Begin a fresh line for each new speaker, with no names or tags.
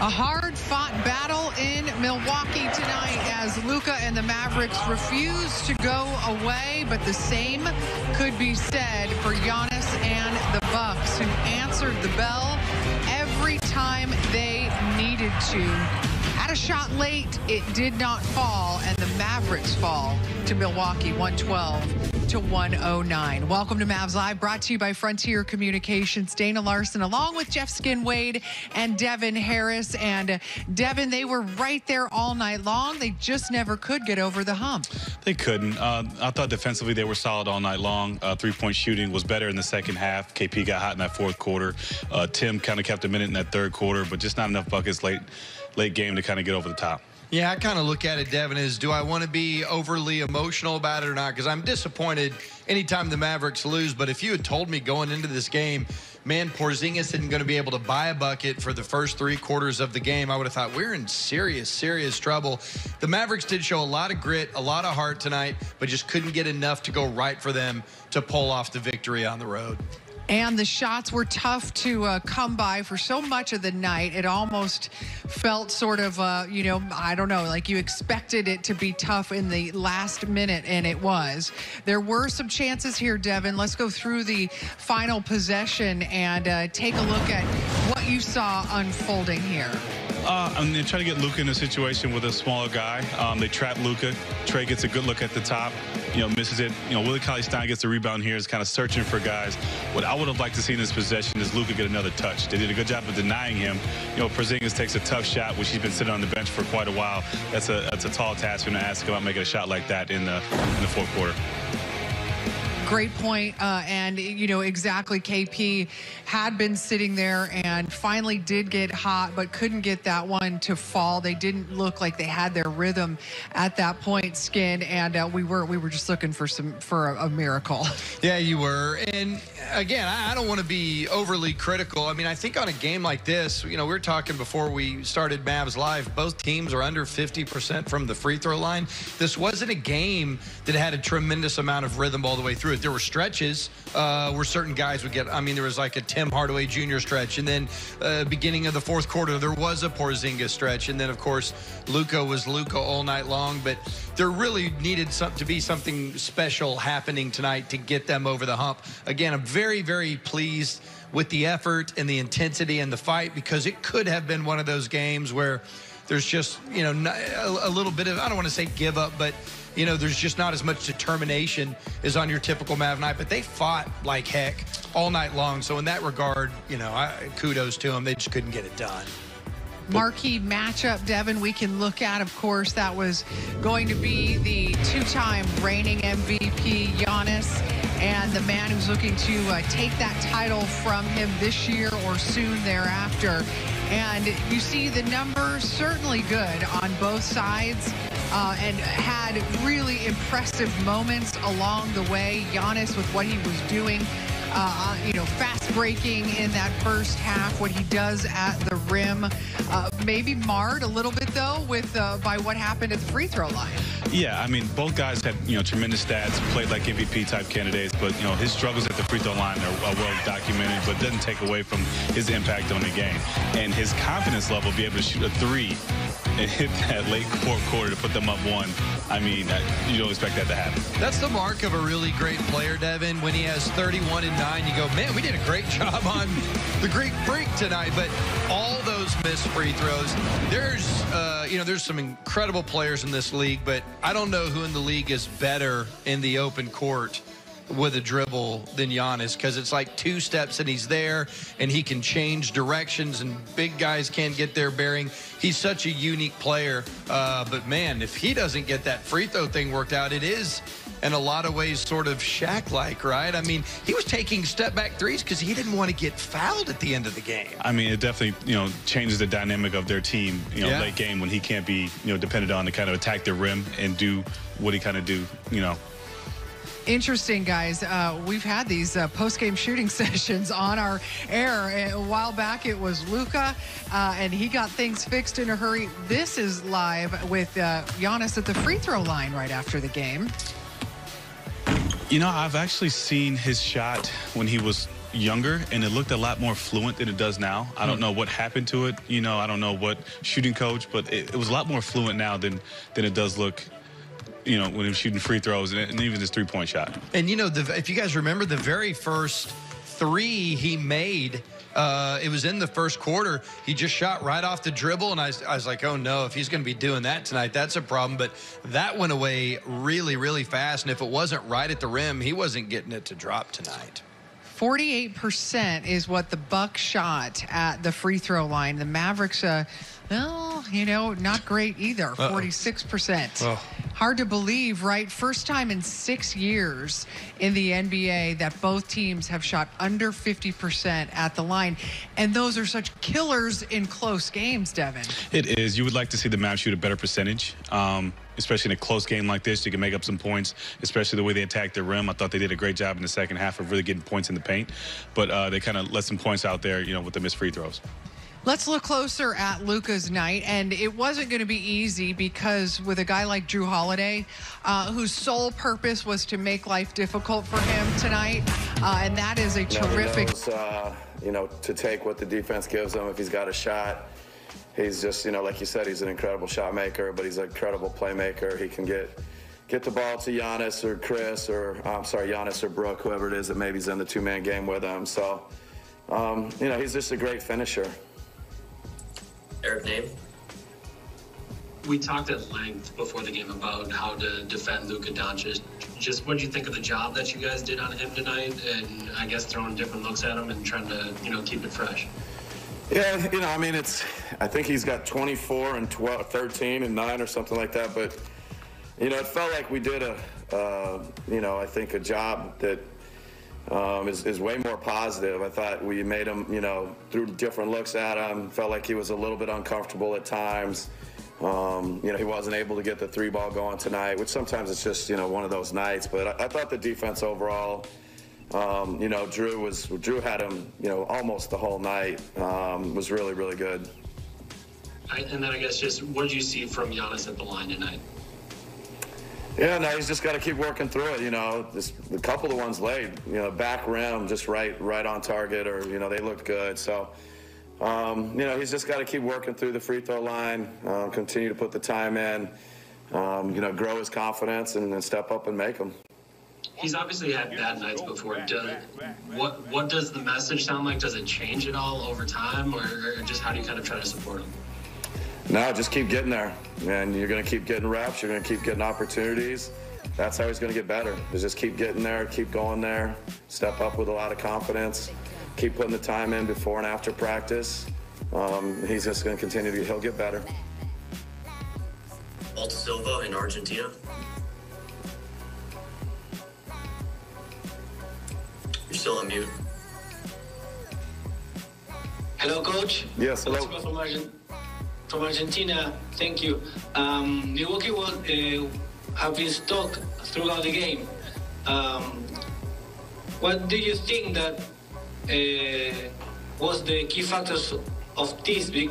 A hard-fought battle in Milwaukee tonight as Luka and the Mavericks refuse to go away, but the same could be said for Giannis and the Bucks, who answered the bell every time they needed to. Had a shot late, it did not fall, and the Mavericks fall to Milwaukee 112-109. Welcome to Mavs Live, brought to you by Frontier Communications. Dana Larson, along with Jeff Skinwade and Devin Harris. And Devin, they were right there all night long. They just never could get over the hump.
They couldn't. I thought defensively they were solid all night long. Three-point shooting was better in the second half. KP got hot in that fourth quarter. Tim kind of kept a minute in that third quarter, but just not enough buckets late game to kind of get over the top.
Yeah, I kind of look at it, Devin, as do I want to be overly emotional about it or not? Because I'm disappointed anytime the Mavericks lose. But if you had told me going into this game, man, Porzingis isn't going to be able to buy a bucket for the first 3 quarters of the game, I would have thought we're in serious, serious trouble. The Mavericks did show a lot of grit, a lot of heart tonight, but just couldn't get enough to go right for them to pull off the victory on the road.
And the shots were tough to come by for so much of the night. It almost felt sort of, you know, I don't know, like you expected it to be tough in the last minute, and it was. There were some chances here, Devin. Let's go through the final possession and take a look at what you saw unfolding here.
I'm going to try to get Luka in a situation with a smaller guy. They trap Luka. Trey gets a good look at the top, misses it. Willie Cauley-Stein gets the rebound here, is kind of searching for guys. What I would have liked to see in this possession is Luka get another touch. They did a good job of denying him. Porzingis takes a tough shot, which he's been sitting on the bench for quite a while. That's a tall task for him to ask about making a shot like that in the fourth quarter.
Great point, and exactly, KP had been sitting there and finally did get hot, but couldn't get that one to fall. They didn't look like they had their rhythm at that point, Skin, and we were just looking for a miracle.
Yeah, you were. And again, I don't want to be overly critical. I mean, I think on a game like this, we were talking before we started Mavs Live, both teams are under 50% from the free throw line. This wasn't a game that had a tremendous amount of rhythm all the way through it. There were stretches where certain guys would get, there was like a Tim Hardaway Jr. stretch, and then beginning of the fourth quarter, there was a Porzingis stretch, and then, of course, Luka was Luka all night long, but there really needed to be something special happening tonight to get them over the hump. Again, I'm very, very pleased with the effort and the intensity and the fight, because it could have been one of those games where there's just, a little bit of, I don't want to say give up, but there's just not as much determination as on your typical Mav night. But they fought like heck all night long. So in that regard, kudos to them. They just couldn't get it done.
Marquee matchup, Devin, we can look at, of course, that was going to be the 2-time reigning MVP, Giannis, and the man who's looking to take that title from him this year or soon thereafter. And you see the numbers certainly good on both sides, and had really impressive moments along the way. Giannis with what he was doing, fast breaking in that first half, what he does at the rim, maybe marred a little bit though with by what happened at the free throw line.
Yeah, both guys had tremendous stats, played like MVP type candidates, but his struggles at the free throw line are well documented, but doesn't take away from his impact on the game and his confidence level. Be able to shoot a 3 and hit that late fourth quarter to put them up 1. You don't expect that to happen.
That's the mark of a really great player, Devin. When he has 31 and 9, you go, man, we did a great job on the Greek Freak tonight. But all those missed free throws, there's some incredible players in this league, but I don't know who in the league is better in the open court with a dribble than Giannis, because it's like 2 steps and he's there, and he can change directions, and big guys can't get their bearing. He's such a unique player, but man, if he doesn't get that free throw thing worked out, it is in a lot of ways sort of Shaq-like, right? He was taking step-back threes because he didn't want to get fouled at the end of the game.
It definitely, changes the dynamic of their team, late game, when he can't be, depended on to kind of attack the rim and do what he kind of do,
Interesting, guys. We've had these post-game shooting sessions on our air. A while back, it was Luka, and he got things fixed in a hurry. This is live with Giannis at the free throw line right after the game.
I've actually seen his shot when he was younger, and it looked a lot more fluent than it does now. I don't know what happened to it. You know, I don't know what shooting coach, but it was a lot more fluent now than it does look, you know, when he was shooting free throws and even his three-point shot.
And, you know, if you guys remember the very first three he made, it was in the first quarter. He just shot right off the dribble, and I was like, oh, no, if he's going to be doing that tonight, that's a problem. But that went away really, really fast, and if it wasn't right at the rim, he wasn't getting it to drop tonight.
48% is what the Bucks shot at the free throw line. The Mavericks, well, you know, not great either. 46%. Oh. Hard to believe, right? First time in 6 years in the NBA that both teams have shot under 50% at the line. And those are such killers in close games, Devin.
It is. You would like to see the Mavs shoot a better percentage, especially in a close game like this. You can make up some points, especially the way they attacked the rim. I thought they did a great job in the second half of really getting points in the paint. But they kind of let some points out there, you know, with the missed free throws.
Let's look closer at Luka's night, and it wasn't going to be easy because with a guy like Jrue Holiday, whose sole purpose was to make life difficult for him tonight, and that is a terrific.
He knows, you know, to take what the defense gives him if he's got a shot. He's just, you know, like you said, he's an incredible shot maker, but he's an incredible playmaker. He can get the ball to Giannis or Chris or, Giannis or Brooke, whoever it is that maybe he's in the two-man game with him. So, you know, he's just a great finisher.
Eric, name? We talked at length before the game about how to defend Luka Doncic. Just what do you think of the job that you guys did on him tonight, and I guess throwing different looks at him and trying to, you know, keep it fresh?
Yeah, you know, I mean, I think he's got 24 and 12, 13 and 9 or something like that. But, you know, it felt like we did you know, I think a job that is way more positive. I thought we made him, you know, threw different looks at him. Felt like he was a little bit uncomfortable at times. You know, he wasn't able to get the three ball going tonight, which sometimes it's just, you know, one of those nights. But I thought the defense overall, you know, Jrue had him, you know, almost the whole night. Was really, really good.
And then I guess just what did you see from Giannis at the line tonight?
Yeah, no, he's just got to keep working through it. You know, just a couple of ones laid, you know, back rim, just right on target, or, you know, they looked good. So, you know, he's just got to keep working through the free throw line, continue to put the time in, you know, grow his confidence and step up and make them.
He's obviously had bad nights before. What does the message sound like? Does it change at all over time, or just how do you kind of try to support him?
No, just keep getting there, man. You're going to keep getting reps. You're going to keep getting opportunities. That's how he's going to get better. Is just keep getting there, keep going there, step up with a lot of confidence, keep putting the time in before and after practice. He's just going to continue to, he'll get better.
Alta Silva in Argentina. You're still on mute.
Hello, Coach.
Yes, hello.
From Argentina, thank you. Milwaukee will have been stuck throughout the game. What do you think that was the key factors of this victory?